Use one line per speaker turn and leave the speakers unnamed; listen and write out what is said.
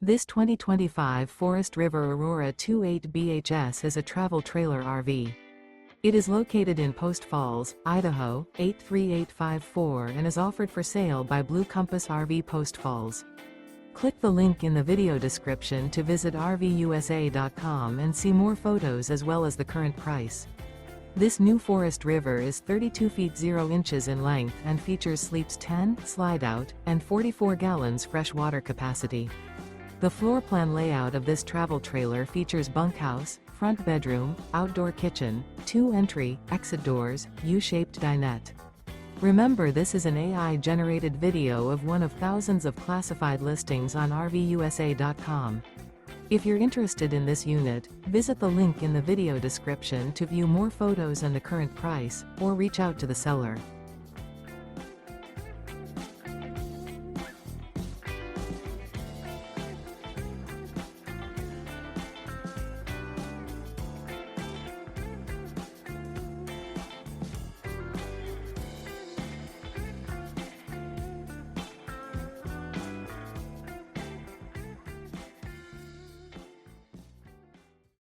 This 2025 Forest River Aurora 28 BHS is a travel trailer RV. It is located in Post Falls, Idaho, 83854 and is offered for sale by Blue Compass RV Post Falls. Click the link in the video description to visit RVUSA.com and see more photos as well as the current price. This new Forest River is 32 feet 0 inches in length and features sleeps 10, slide-out, and 44 gallons fresh water capacity. The floor plan layout of this travel trailer features bunkhouse, front bedroom, outdoor kitchen, 2 entry, exit doors, U-shaped dinette. Remember, this is an AI-generated video of one of thousands of classified listings on RVUSA.com. If you're interested in this unit, visit the link in the video description to view more photos and the current price, or reach out to the seller.